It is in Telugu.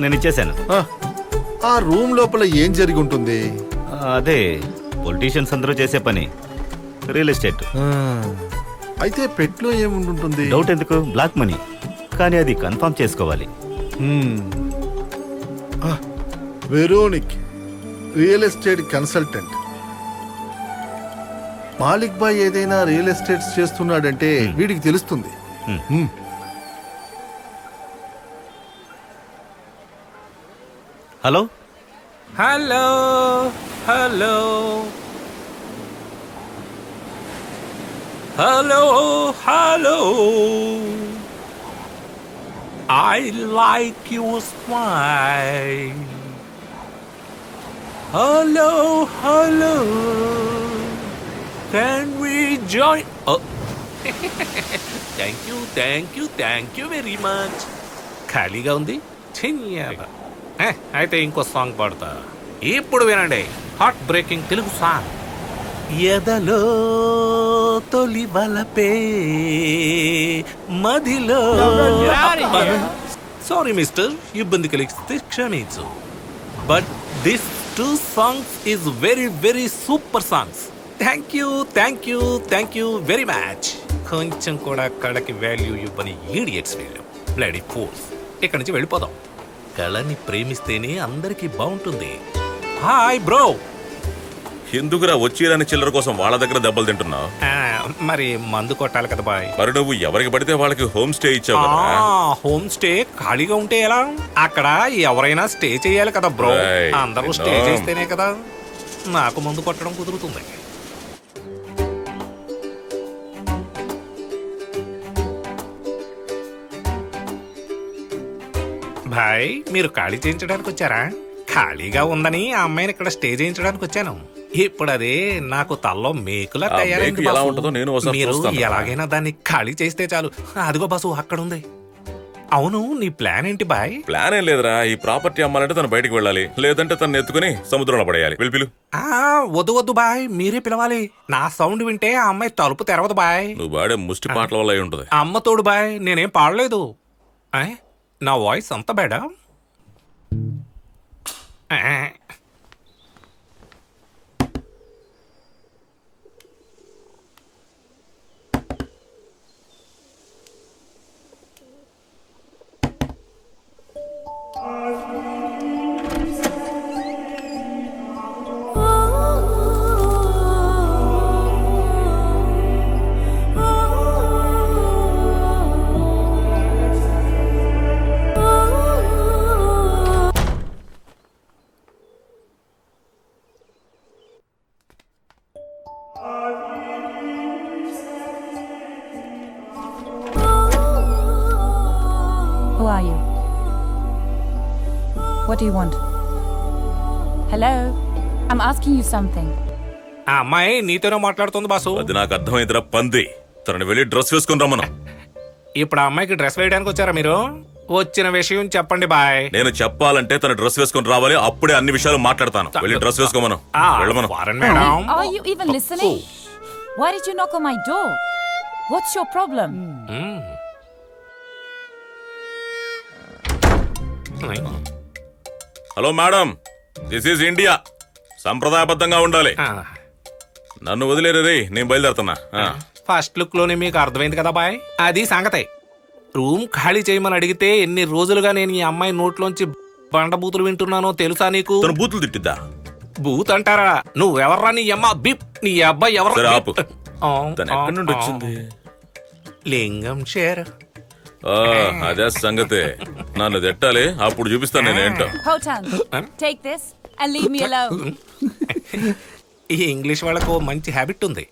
నేను ఇచ్చేసాను. ఆ రూమ్ లోపల ఏం జరిగి ఉంటుంది? అదే పొలిటీషియన్స్ అందరూ చేసే పని, రియల్ ఎస్టేట్. అయితే పెట్లో ఏముంటుంది? డౌట్ ఎందుకు, బ్లాక్ మనీ. కానీ అది కన్ఫర్మ్ చేసుకోవాలి. వెరోనిక్, real estate consultant. Malik boy ఏదైనా రియల్ ఎస్టేట్స్ చేస్తున్నాడంటే వీడికి తెలుస్తుంది. Hello hello hello hello hello I like your smile. Hello, hello. Can we join? Oh. Thank you very much. ఖాళీగా ఉంది చిన్నగా. అయితే ఇంకో సాంగ్ పాడతా. ఇప్పుడు వినండి, హార్ట్ బ్రేకింగ్ తెలుగు సాంగ్. ఎదలో తొలి వలపే మదిలో. సారీ మిస్టర్, ఇబ్బంది కలిగిస్తే క్షమించు. But this two songs is very very super songs. Thank you very much. కొంచెం కూడా కళకి వాల్యూ ఇవ్వని ఈడియట్స్ వీళ్ళు, బ్లడీ ఫూల్స్. ఇక్కడి నుంచి వెళ్ళిపోదాం. కళని ప్రేమిస్తేనే అందరికీ బాగుంటుంది. Hi bro. ఎందుకురా వచ్చిరాని చిల్లర కోసం వాళ్ళ దగ్గర దెబ్బలు తింటున్నావు? మరి మందు కొట్టాలి కదా బాయ్. మరి నువ్వు ఎవరికి పడితే వాళ్ళకి హోమ్ స్టే ఇచ్చావు కదా. హోమ్ స్టే ఖాళీగా ఉంటే ఎలా? అక్కడ ఎవరైనా స్టే చేయాలి కదా బ్రో. అందరూ స్టే చేస్తేనే కదా నాకు మందు కొట్టడం కుదురుతుంది. భాయ్, మీరు ఖాళీ చేయించడానికి వచ్చారా? ఖాళీగా ఉందని ఆ అమ్మాయిని ఇక్కడ స్టే చేయించడానికి వచ్చాను. ఇప్పుడు అదే నాకు తల్లో మేకులా తయారైంది. మీరు ఎలాగైనా దాన్ని ఖాళీ చేస్తే చాలు. అదిగో బాసు అక్కడ ఉంది. అవును, నీ ప్లాన్ ఏంటి బాయ్? ప్లాన్ ఏం లేదురా, ఈ ప్రాపర్టీ అమ్మాలంటే తను బయటికి వెళ్ళాలి, లేదంటే తను ఎత్తుకుని సముద్రంలో పడేయాలి. పిలు. వద్దు బాయ్, మీరే పిలవాలి. నా సౌండ్ వింటే ఆ అమ్మాయి తలుపు తెరవదు బాయ్. నువ్వు పాడే ముష్టి పాటల వల్ల అయి ఉంటుంది. అమ్మ తోడు బాయ్, నేనేం పాడలేదు. నా వాయిస్ అంత బేడా? Who are you? What do you want? Hello? I'm asking you something. ఆ అమ్మాయి నీతోనే మాట్లాడుతుంది బాసు. అది నాకు అర్థమైందిరా పంది. తనని వెళ్ళి డ్రెస్ వేసుకుని రమ్మను. ఇప్పుడు ఆ అమ్మాయికి డ్రెస్ వేయడానికి వచ్చారా మీరు? వచ్చిన విషయం చెప్పండి బాయ్. నేను చెప్పాలంటే తన డ్రెస్ వేసుకుని రావాలి, అప్పుడే అన్ని విషయాలు మాట్లాడతాను. వెళ్ళి dress వేసుకోమను. వెళ్ళమను. Are you even listening? Why did you knock on my door? What's your problem? Hello madam, this is India. సంప్రదాయబద్ధంగా ఉండాలి. నన్ను వదిలేరు రే, నేను బయలుదేరుతున్నా. ఫస్ట్ లుక్ లోనే మీకు అర్థమైంది కదా బాయ్. అది సంగతే. రూమ్ ఖాళీ చేయమని అడిగితే ఎన్ని రోజులుగా నేను ఈ అమ్మాయి నోట్లోంచి బండబూతులు వింటున్నానో తెలుసా నీకు? తను బూతులు తిట్టిద్దా? బూత్ అంటారా? నువ్వెవర్రా నీ అమ్మ బిప్? నీ అబ్బాయి ఎవరు? తను ఎక్కడి నుండి వచ్చింది? లింగం షేర్. అదే సంగతే. నన్ను తిట్టాలి, అప్పుడు చూపిస్తాను నేనేంటో. Hotan, take this and leave me alone. ఈ ఇంగ్లీష్ వాళ్ళకు మంచి హ్యాబిట్ ఉంది.